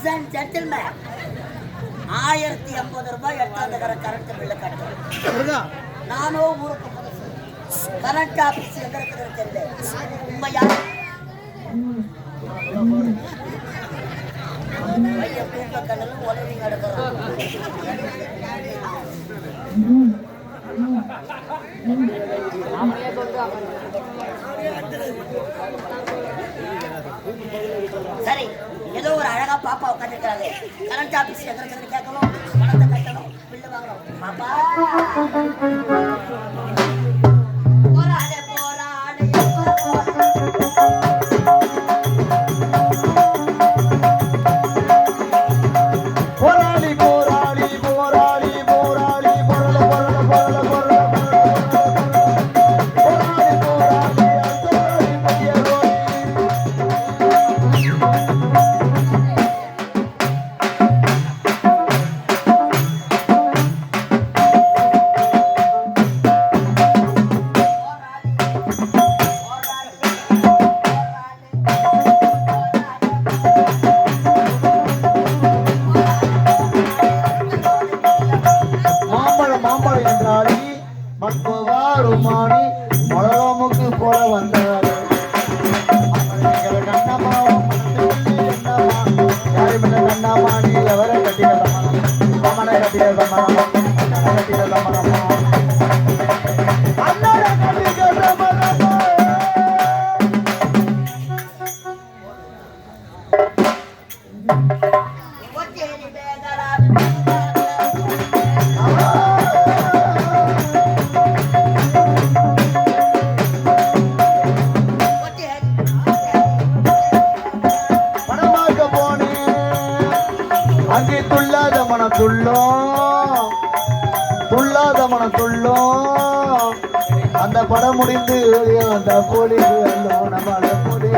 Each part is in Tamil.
லேடிஸ் அண்ட் ஜென்டில்மேன் 1050 ரூபாய் எடுத்தாந்துக்கிற கரண்ட் பில்ல கட்டுறேன். நானும் ஊருக்கு புதுசு. கரண்ட் ஆபீஸ் எங்க இருக்குதுன்னு தெரியல. உங்க யாரு பைய கூட்ட கண்ணில் உலகிங்க எடுக்கிறான். சரி, ஏதோ ஒரு அழகா பாப்பா உட்காந்துருக்காங்க. கரண்ட் ஆபீஸ் எங்க இருக்குதுன்னு கேட்கணும், பணத்தை கட்டணும், பில்லு வாங்கணும். பாப்பா போராட போராட அந்த படம் முடிந்து அந்த போலி நம்ம போலி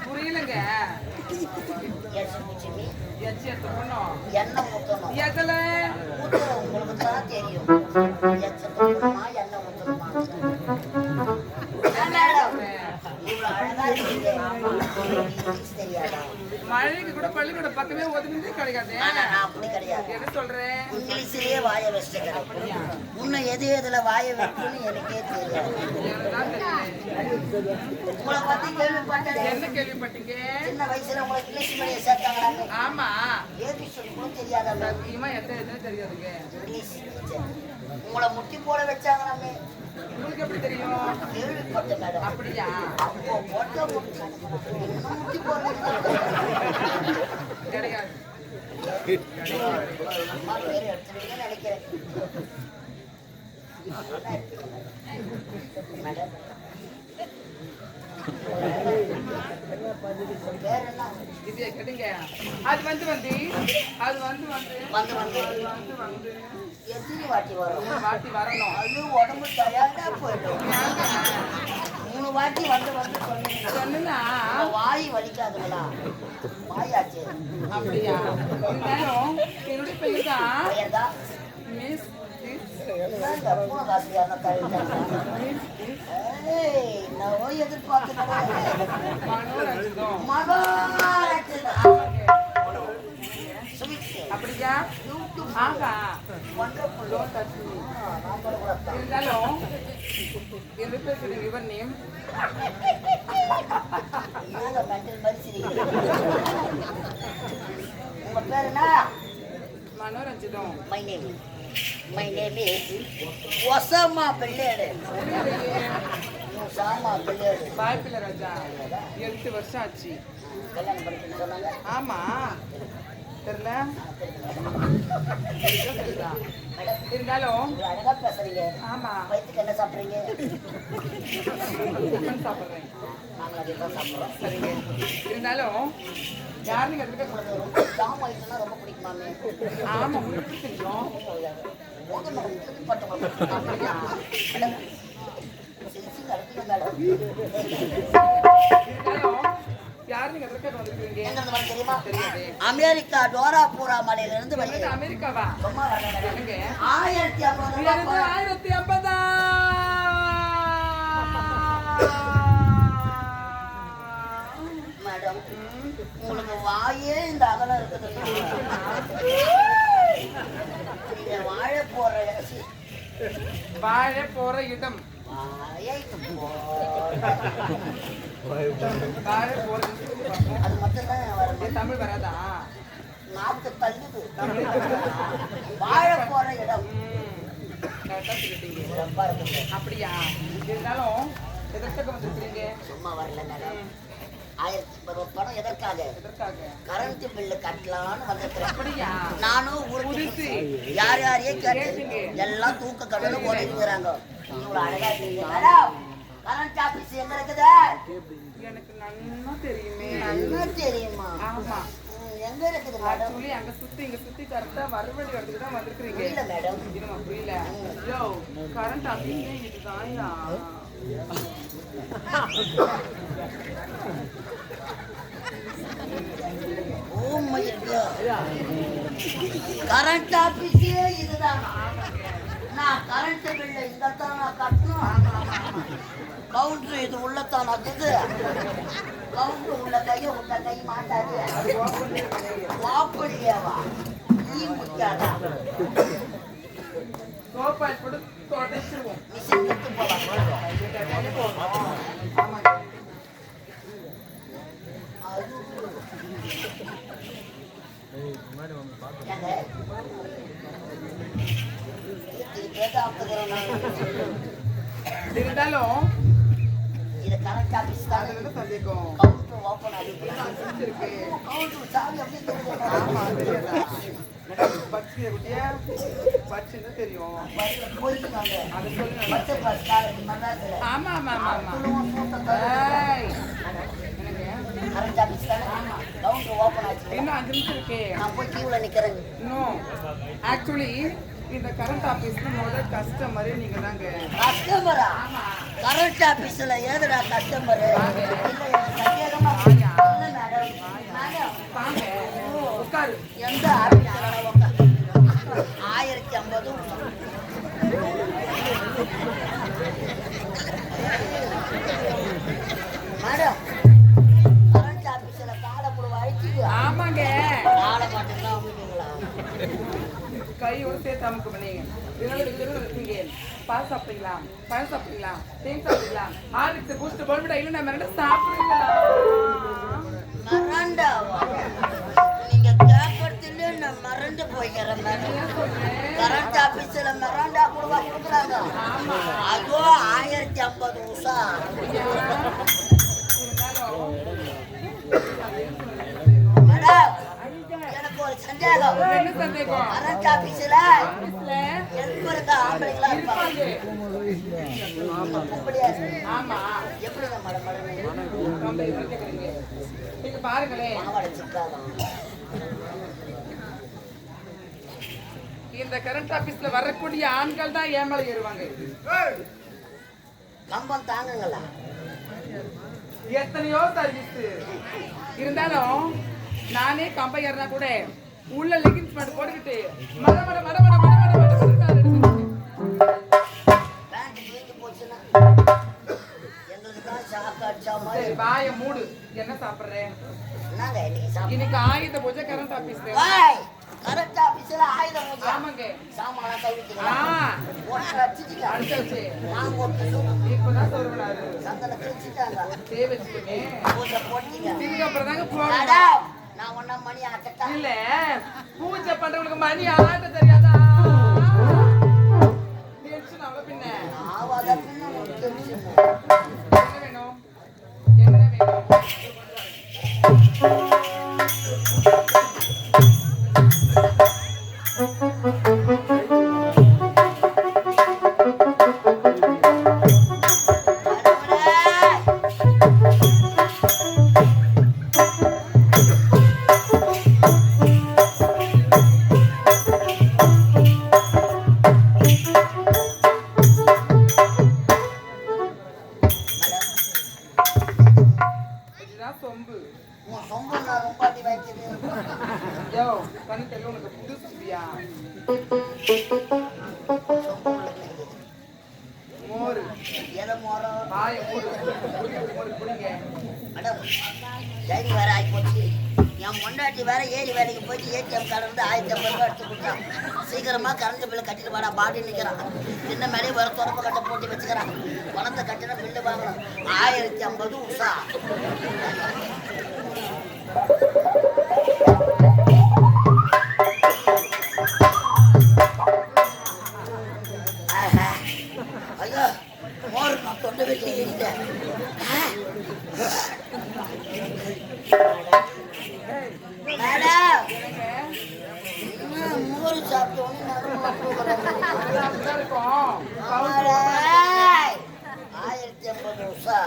புரியலங்க. எண்ணெய் ஊத்தணும். எதுல உங்களுக்கு தான் தெரியும். எண்ணெய் ஊத்தணுமா? மழைக்கு கூட பள்ளிக்கூட பக்கமே ஒதுங்கிட்டு கிடைக்காது. அப்படி கிடையாது. என்ன சொல்றேன்? இங்கிலீஷ்லயே வாய வச்சுட்டு முன்ன எது எதுல வாய வைக்கணும்னு எனக்கே தெரியாது. உங்களை பத்தி கேள்விப்பட்டேன். என்ன கேள்விப்பட்டீங்க? சின்ன வயசுல உங்களுக்கு இங்கிலீஷ் மீடியம் சேர்த்தாங்களா? ஆமா. ஏபி சொல்லி கூட தெரியாத. சத்தியமா எந்த தெரியாதுங்க. இங்கிலீஷ் உங்களை முட்டி போட வச்சாங்களாமே. உங்களுக்கு எப்படி தெரியும்? கேள்விப்பட்டேன் மேடம். அப்படியா? அப்போ போட்ட முட்டி போடுறது கிடையாது. அம்மா பேர் எடுத்துருக்கீங்கன்னு நினைக்கிறேன் மேடம். இது கேட்டுங்க. அது வந்து எத்தனை வாட்டி வரும்? வாட்டி வரணும். அது உடம்பு தயாரா போயிடும். 3 வாட்டி வந்து சொன்னா வாய் வலிக்காதுங்களா? வாயாச்சு. அப்படியா? இருந்தாலும் என்னுடைய பெயர் தான் மிஸ் அப்படியா? ஆகா இருந்தாலும் யுவர் நேம் உங்க பேர் என்ன? மனோரஞ்சிதம். My name is Osama Billade. Osama Billade. வாய்ப்பில்லை ராஜா. 8 வருஷம் ஆச்சு. கல்யாணம் பண்ணிட்டு சொன்னாங்க. ஆமா தெரியல தெரியுதா? இருந்தாலும் அழகா பேசுறீங்க. ஆமா வயிற்றுக்கு என்ன சாப்பிட்றீங்க? சாப்பிட்றேன். நாங்களும் அதே தான் சாப்பிட்றோம். சரிங்க. இருந்தாலும் யார் நீங்க அதுக்கு ஜாம் ஆயிட்டுனா ரொம்ப பிடிக்குமாமே. ஆமா உங்களுக்கு தெரியும். அப்படியா? இருந்தாலும் யார் நீங்க அதுக்கு வந்திருக்கீங்க? தெரியுமா? தெரியாது. அமெரிக்கா டோராபூரா மலையில இருந்து வருது. அமெரிக்காவா? சும்மா வரல. எங்க? 1050 1050. மேடம் உங்களுக்கு வாயே இந்த அகலம் இருக்குது. நீங்க வாழ போற இடம். வாழ போற அது மட்டும் தான் வரும். தமிழ் வராதா? நாக்கு தள்ளுது. வாழ போற இடம். கரெக்டா சொல்லிட்டீங்க. ரொம்ப இருக்குது. அப்படியா? இருந்தாலும் எதற்காக வந்திருக்கிறீங்க? சும்மா வரல மேடம். 1050 பணம் எதற்காக? கரண்ட் பில்லு கட்டலான்னு வந்திருக்கிறேன். அப்படியா? நானும் ஊருக்கு யார் யாரையே கேட்டு எல்லாம் தூக்க கடல ஓடிக்கிறாங்க. இவ்வளவு அழகா இருக்கீங்க மேடம். கரண்ட் ஆபீஸ் எங்க இருக்குது? எனக்கு நன்னா தெரியுமே. நல்லா தெரியுமா? ஆமா. எங்க இருக்குது மேடம்? சொல்லி அங்க சுத்தி இங்க சுத்தி கரெக்டா மறுபடி இடத்துக்கு தான் வந்திருக்கீங்க. இல்ல மேடம். இதுமா புரியல. யோ கரண்ட் ஆபீஸ் இதுதான்யா. Oh my God. Current office இதுதான். நான் கரண்ட் பில்ல இந்த தான் கட்டணும். கவுண்டர் இது உள்ளத்தான் இருக்குது. கவுண்டர் உள்ள கையை உள்ள கை மாட்டாது. வாப்படியாவா நீ முட்டாதா? சோப்பால் போட்டு தொடச்சிருவோம். மிஷின் எடுத்து போலாம். ஆமாங்க. இருந்தாலும் இது கரண்ட் ஆபீஸ் தான். சந்தேகம் கவுண்டர் ஓபன் ஆகிருக்கு. கவுண்டர் சாவி அப்படி ஆமா தெரியாதா? பச்சை குட்டியா பச்சைன்னு தெரியும். போயிருக்காங்க. அது சொல்லுங்க. பச்சை பஸ் காலேஜ் மன்னார்ல. ஆமா ஆமா ஆமா ஏய் எனக்கு கரண்ட் ஆபீஸ் தானே. கவுண்டர் ஓபன் ஆச்சு. இன்னும் 5 நிமிஷம் இருக்கு. நான் போய் கியூல நிக்கிறேன். இன்னும் ஆக்சுவலி இந்த கரண்ட் ஆபீஸ்ல முதல் கஸ்டமரே நீங்க தாங்க. கஸ்டமரா? ஆமா. கரண்ட் ஆபீஸ்ல ஏதுடா கஸ்டமர்? இல்ல சந்தேகமா வாயா. இல்ல மேடம். மேடம் வாங்க உட்காரு. எந்த ஆபீஸ்ல உட்காரு? 1050. மேடம் கரண்ட் ஆபீஸ்ல காலை கூட அழிச்சிட்டு ஆமாங்க. காலை மட்டும் தான் அமுக்குங்களா? கையோட சேர்த்து அமுக்கு பண்ணீங்க. இருக்கீங்க. பால் சாப்பிட்டீங்களா? பழம் சாப்பிட்டீங்களா? தேன் சாப்பிட்டீங்களா? ஆர்லிக்ஸ் பூஸ்ட் போல்விட இல்ல நான் மிரண்ட சாப்பிடுறீங்களா? மறண்டாவா? நீங்க கேட்கறதுல நான் மறந்து போய்க்கிறேன் மேடம். கரண்ட் ஆபீஸ்ல மறண்டா கூட கொடுக்குறாங்க. அதோ 1050 உஷா. மேடம் எனக்கு ஒரு சந்தேகம். என்ன சந்தேகம்? கரண்ட் ஆபீஸ்ல இருக்கா ஆம்பளைங்களா இருப்பாங்க. அப்படியா? ஆமா. எப்படி மேடம் நீங்க பாருங்களேன். மாவாடை சிக்காதான். இந்த கரண்ட் ஆபீஸ்ல வரக்கூடிய ஆண்கள் தான் ஏன் மேல ஏறுவாங்க. கம்பம் தாங்குங்களா? எத்தனையோ சர்வீஸ் இருந்தாலும் நானே கம்பை ஏறினா கூட உள்ள லெகின்ஸ் மட்டும் போட்டுக்கிட்டு மட மட மட மட மட மட மட பேண்ட் தூக்கி போச்சுன்னா எங்களுக்கு தான் ஷாக் அடிச்சா மாதிரி. சரி வாய மூடு. என்ன சாப்பிடுறேன்? என்னங்க இன்னைக்கு சாப்பிடு? இன்னைக்கு ஆயுத பூஜை கரண்ட் ஆபீஸ்ல. வாய் கரண்ட் ஆபீஸ்ல ஆயுதம் பூஜை. ஆமாங்க. சாமான கழுவிட்டீங்க. ஆ அடிச்சிட்டீங்க. அடிச்சாச்சு. நான் ஒரு இப்பதான் சொல்றாரு. சந்தன கிழிச்சிட்டாங்க. தேவச்சுமே பூஜை போட்டீங்க. இதுக்கு அப்புறம் தாங்க போகணும். மேடம் நான் ஒன்னா மணி ஆக்கட்டா இல்ல பூஜை பண்றவங்களுக்கு மணி ஆட்ட தெரியாதா டென்ஷன் ஆவல பின்ன ஆவாத பின்ன ஒரு டென்ஷன் என்ன வேணும் என்ன வேணும் சொம்பு உன் சொம்பு நான் ரொம்ப அடி வைக்கிறேன் யோ கண்ணு தெரியல உனக்கு புது சொம்பியா மோரு எதை மோரம் பாய மோரு குடிங்க மேடம் டைரி வேற ஆகி போச்சு என் பொண்டாட்டி வேற ஏரி வேலைக்கு போயிட்டு ஏடிஎம் கார்டு வந்து 1500 ரூபாய் எடுத்து கொடுத்தான் சீக்கிரமா கரண்ட் பில்லு கட்டிட்டு வாடா பாடி நிற்கிறான் சின்ன மேலே வர தொடர்பு கட்ட போட்டி வச்சுக்கிறான் பணத்தை கட்டினா பில்லு வாங்கணும் 1050 உஷா ஐயோ மோர் நான் தொண்டை வெட்டி ஏறிட்டேன் மேடம் மோர் சாப்பிட்டோன்னு இருக்கும் 1050 உஷா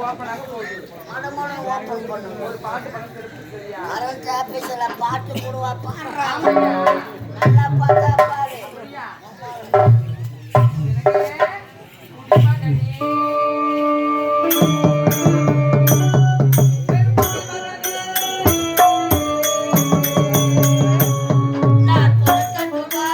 ஓப்பன் ஆக போகுது மடமடம் ஓப்பன் பண்ணுங்க ஒரு பாட்டு படம் தெரிஞ்சு சரியா கரண்ட் ஆபீஸ்ல பாட்டு போடுவா பாடுறான் நல்லா பார்த்தா பாரு சரியா நான் தொலைக்கட்டுமா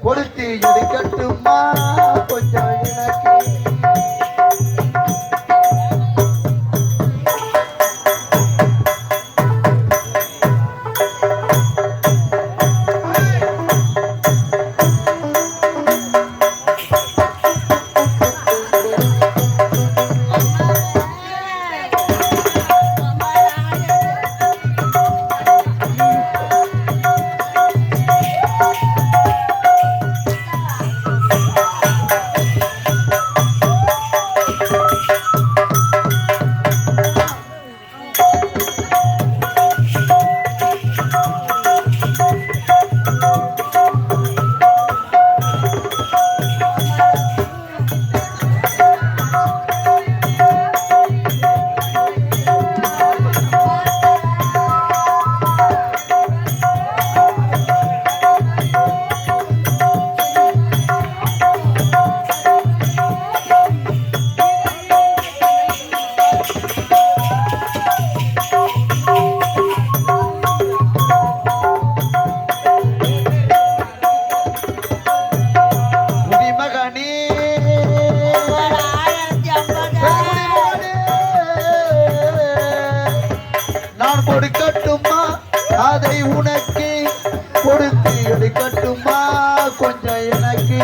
கொடுத்து எடுக்கட்டுமா கொஞ்சம் எனக்கு குடிமகனே நான் கொடுக்கட்டுமா அதை உனக்கு கொடுத்து எடுக்கட்டுமா கொஞ்சம் எனக்கு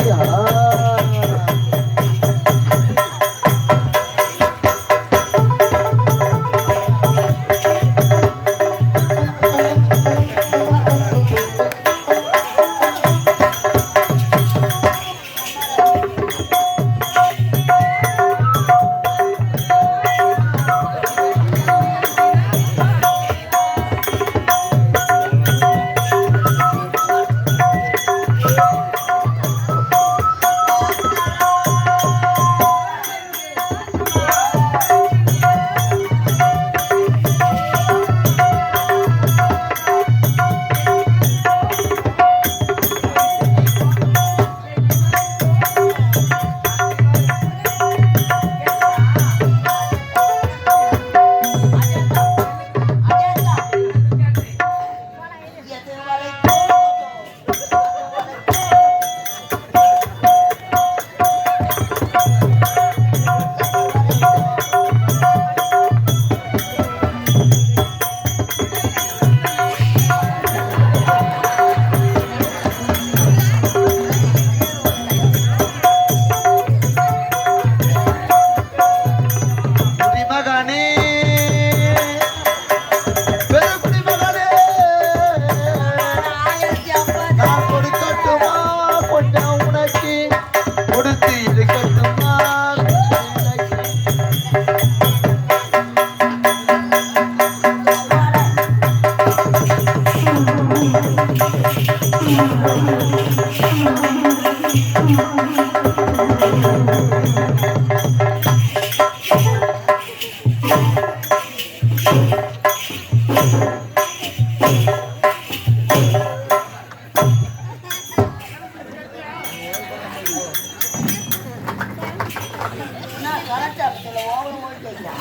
வைக்கா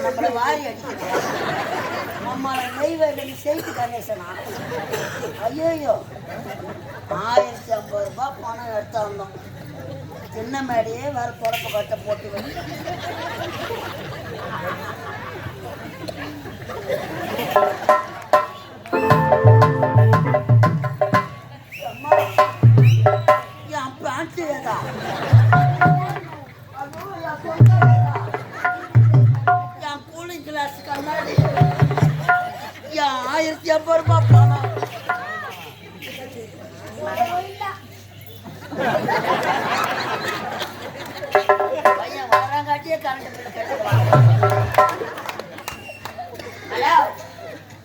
நம்மளை வாரி அடிக்கிறேன் நம்மளை நெய்வேலி செய்தி கணேசனா ஐயோ 1050 ரூபாய் பணம் எடுத்து வந்தோம் சின்ன மேடையே வேற தொடக்க கட்ட போட்டு என் பேண்ட் ஏதா என் கூலிங் கிளாஸ் கண்ணாடி என் 1050 ரூபாய் பணம் பையன் வராங்காட்டியே கரண்ட் பில் கட்டுவாங்க மேடம்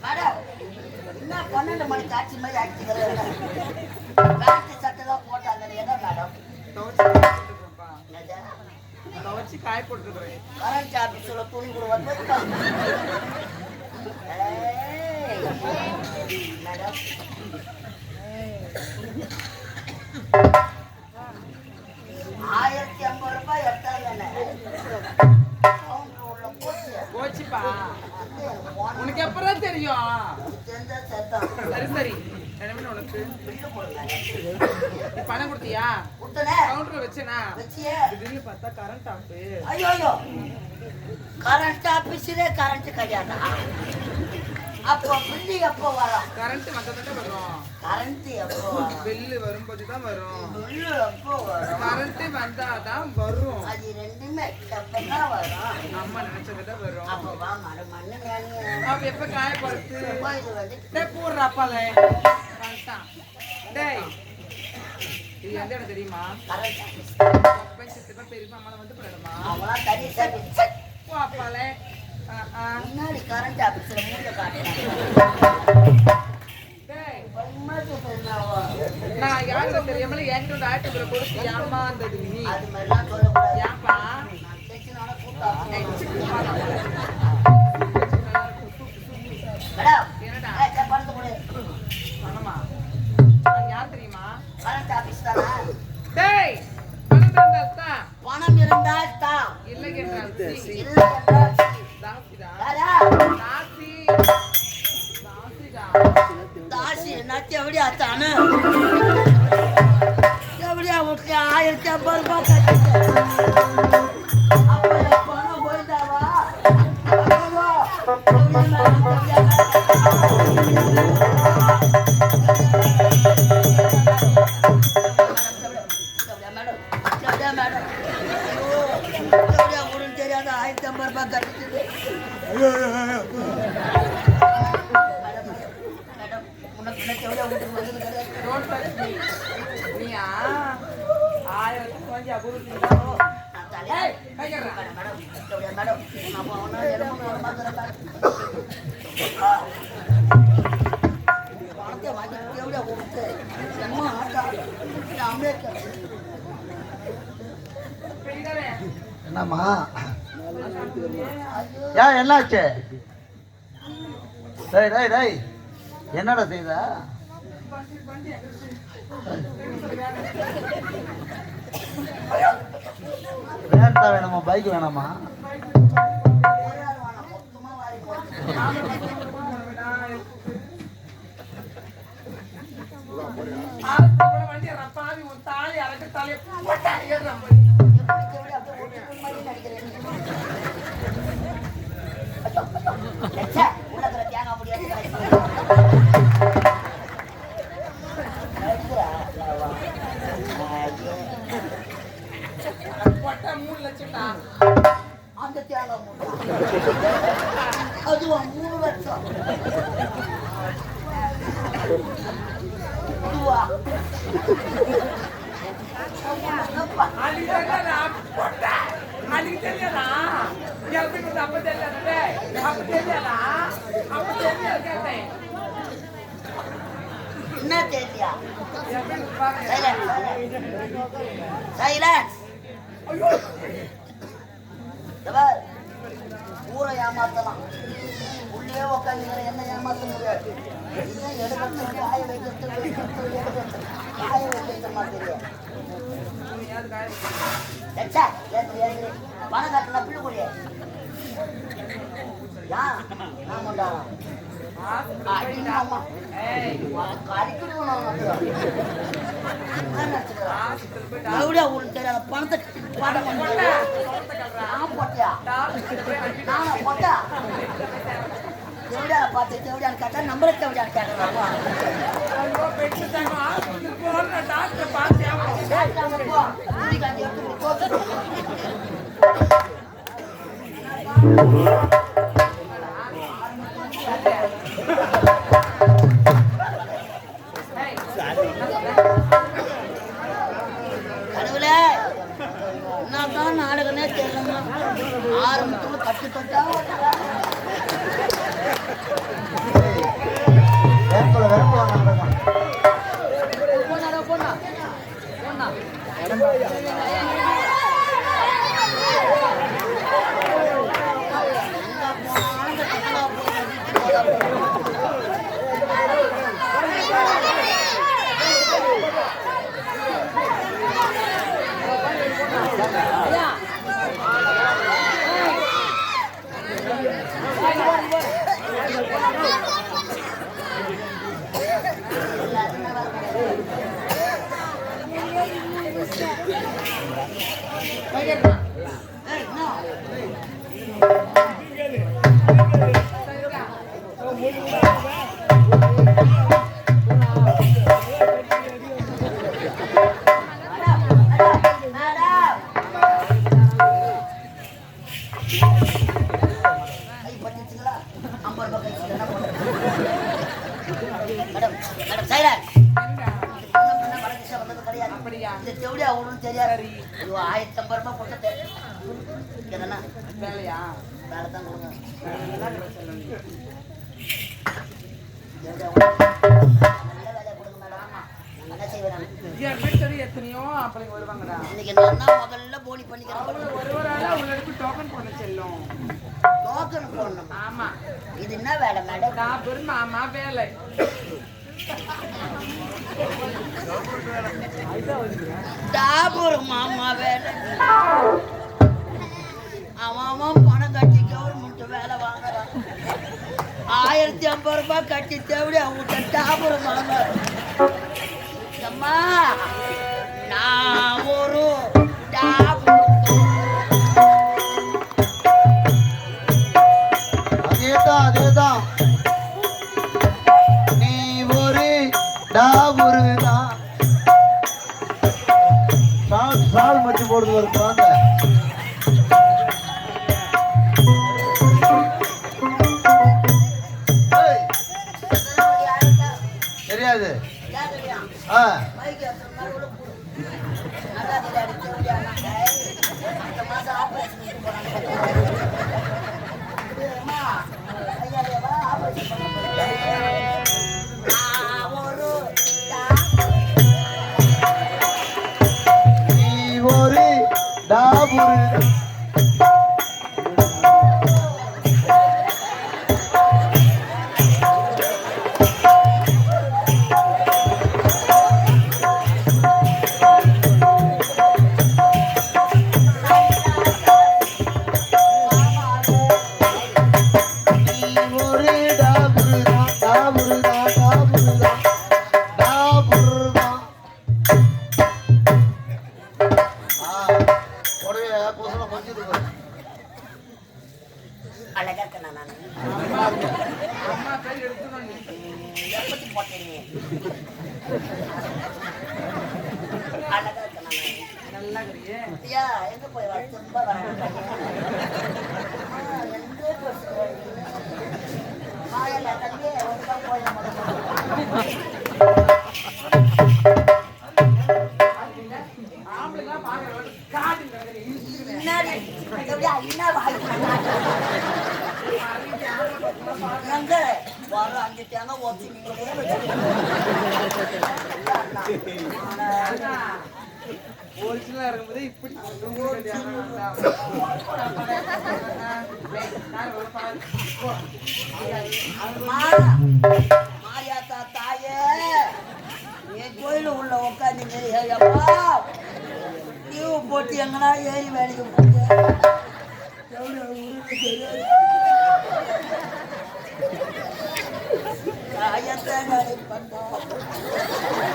மேடம் என்ன 12 மணி காட்சி மாதிரி ஆக்டிக்கிறேன் பேண்ட் சட்டை தான் போட்டாங்க ஏதோ மேடம் வச்சு காய போட்டுருக்குறேன் கரண்ட் ஆபீஸ்ல துணி கூட வந்து மேடம் 1050 ரூபாய் எடுத்தாங்க போச்சுப்பா உனக்கு எப்பதான் தெரியும் சரி சரி என்ன உனக்கு பணம் கொடுத்தியா கவுண்டர்ல வச்சேனா திடீர்னு பார்த்தா கரண்ட் ஆஃப் ஐயோ கரண்ட் ஆபீஸ்ல கரண்ட் கிடையாதா அப்போ பில்லு எப்போ வரும் கரண்ட் வந்ததுக்கு வரும் கரண்ட் எப்போ பில்லு வரும்போது தான் வரும் பில்லு எப்போ வரும் கரண்ட் வந்தாதான் வரும் அது ரெண்டுமே எப்பதான் வரும் அம்மா நினைச்சதுதான் வரும் அப்போ வா மண்ணு அப்ப எப்ப காய போறது இது வந்து போடுறாப்பாலே டேய் இது எந்த இடம் தெரியுமா கரண்ட் ஆபீஸ் சித்தப்பா பெரியப்பா அம்மாவை வந்து போடணுமா அவங்களா தனி சர்வீஸ் அப்பாலே முன்னாடி கரண்ட் ஆபீஸ்ல மூஞ்ச காட்டுறாங்க நான் யாரு தெரியாமல என்கிட்ட 1000 ரூபாய் கொடுத்து ஏமாந்தது நீ அது மாதிரிலாம் சொல்லக்கூடாது ஏன்பா மேடம் பணத்தை கொடு பணமா யார் தெரியுமா கரண்ட் ஆபீஸ் தானே டேய் பணம் இருந்தா பணம் இருந்தால் தான் இல்லை என்றால் இல்லை என்றால் தாசிடா யாரா தாசி தாசிடா தாசி என்னச்சு எப்படியா தானே எப்படியா உங்களுக்கு 1050 ரூபாய் கட்டிட்டு அப்ப பணம் போயிட்டாவா மேடம் தெரியாத 1050 ரூபாய் கட்டிட்டு நீயா 1000 ரூபாய் அபூர்வம் பணத்தை வாங்கிட்டு எவ்வளோ கொடுத்து அம்மா என்னம்மா ஏன் என்னாச்சு டேய் டேய் டேய் என்னடா செய்த வேன் தான் வேணுமா பைக் வேணாமா வண்டி ரப்பாவி உன் தாலி அறக்க தலையை அந்த தியாகம் அதுவா 3 லட்சம் இதுவா அன்னைக்கு தெரியலா எனக்கு அப்ப தெரியல அப்ப தெரியலா அப்ப தெரியல கேட்டேன் என்ன தெரியா சைலன்ஸ் ஊரை ஏமாத்தலாம் உள்ளே உட்காந்து என்ன ஏமாத்த முடியாது எடுக்கிறது காய வைக்கிறது காய வைக்கிறது மாதிரி எச்சா ஏத்து பணம் கட்டல பிள்ளை கூடிய ஆமாண்டா பணத்தை போட்டியா நானா போட்டா தேவடியால பார்த்து தேவடியான்னு கேட்டா நம்பரை தேவடியான்னு கேட்கறாமா கடவுளே என்னதான் நாடகமே தெரியலமா ஆரம்பத்துல கட்டு தொட்டா தெரியாது 1050 ரூபாய் கொடுத்து எதனா வேலையா வேலை தான் கொடுங்க எத்தனையோ அப்படி வருவாங்கடா இன்னைக்கு நான் தான் முதல்ல போனி பண்ணிக்கிறேன் ஒரு ஆளா உங்களுக்கு டோக்கன் போட செல்லும் டோக்கன் போடணும் ஆமா இது என்ன வேலை மேடம் நான் பெரும் மாமா வேலை டாபூர் மாமா வேலை அவன் பணம் கட்டி கவர்மெண்ட் வேலை வாங்குறான் 1050 ரூபாய் கட்டி தேவை அவங்க டாபூர் மாமா அம்மா நான் ஒரு டாபூர் அதேதான் நீ ஒரு டாபுருதான் சால் மச்சு போடுது ஒரு குழந்தை தெரியாது நீ ஒரு டாபுரு எங்க போய் வர ரொம்ப வர 5 தேங்காய் ஓட்டி நீங்களே ஒரிஜினலா இருக்கும்போது இப்படி மாரியாத்தா தாயே என் கோயில உள்ள உட்காந்து நீ லீவு போட்டு எங்கன்னா ஏறி வேலைக்கு போட்டு காயத்தை வேலை பண்ணோம்.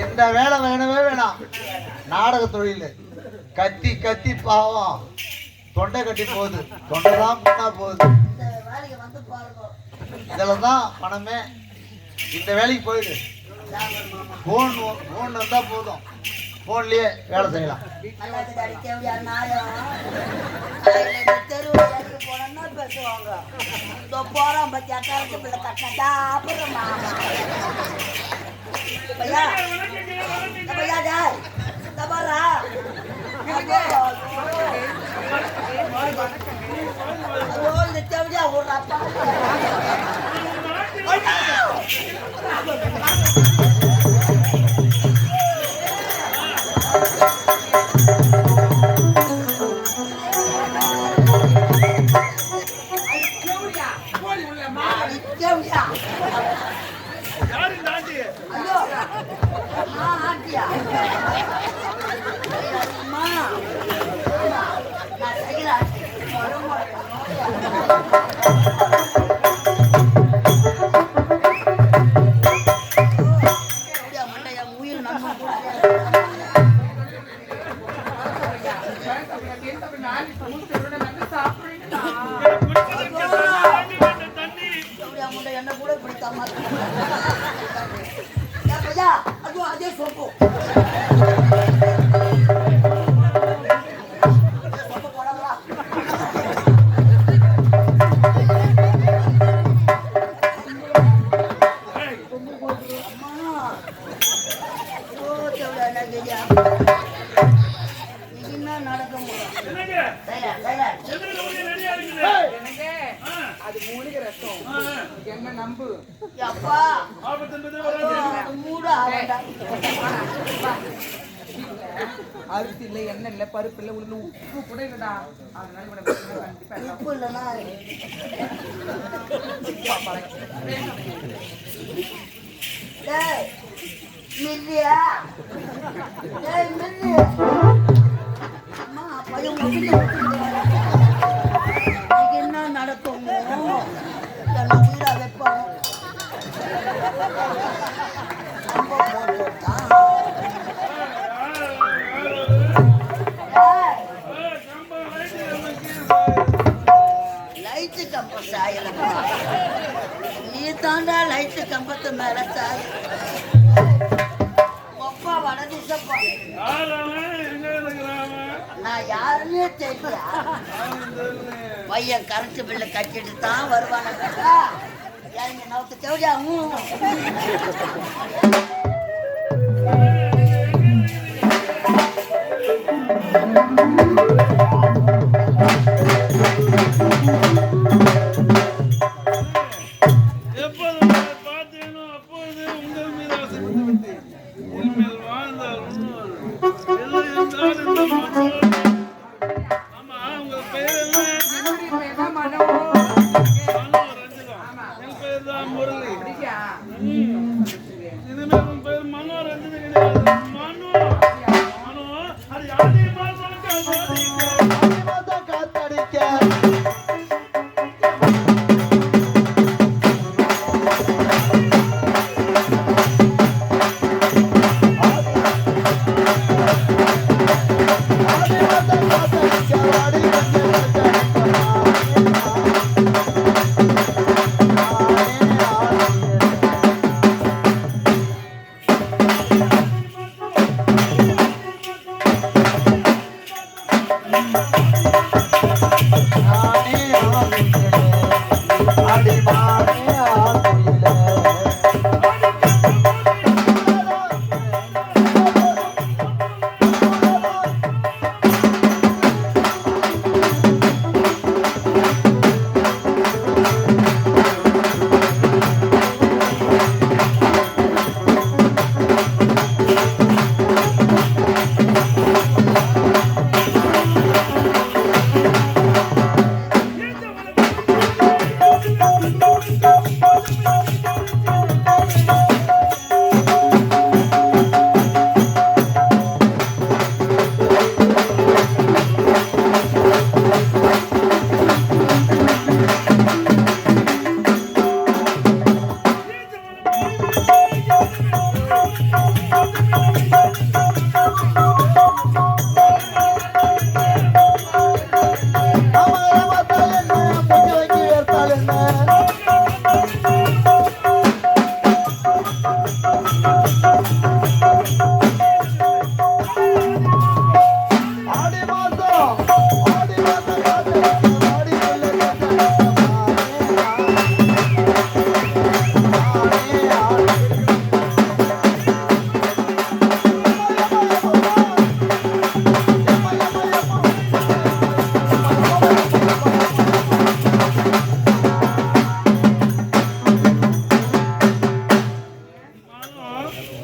இந்த வேலை வேணவே வேணாம். நாடக தொழில் கத்தி கத்தி பாவம் தொண்டை கட்டி போகுது, தொண்டை தான் புண்ணா போகுது. இதுல தான் பணமே. இந்த வேலைக்கு போயிடு. போன் வந்தா போதும், போன்லயே வேலை செய்யலாம். பேசுவாங்க போறோம் பத்தி அக்காலத்து பிள்ளை கட்டா அப்புறம் பையா பையா ஜாய் தபாரா இந்த தேவையா ஒரு அப்பா என்ன கூட பிடிக்காம அதே சொப்பு அது மூலிகை ரசம். என்ன நம்பு அரிசி இல்லை, எண்ணெய் இல்லை, பருப்பு இல்லை, உள்ள உப்பு கூட இல்லடா. அதனால உப்பு இல்லைன்னா மில்லியா மில்லி அம்மா பையன் என்ன நடக்கும் வீடா வைப்பாங்க லைட்டு கம்ப சாயல நீ தாண்டா லைட்டு கம்பத்து மேல சாய் ஒப்பா வடதிசப்பா நான் யாருன்னே தெரியல. பையன் கரண்ட் பில்ல கட்டிட்டு தான் வருவாங்க. யாருங்க நவுத்து தேவையா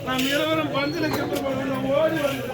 நாம் இருவரும் பஞ்சனை ஓடி வந்து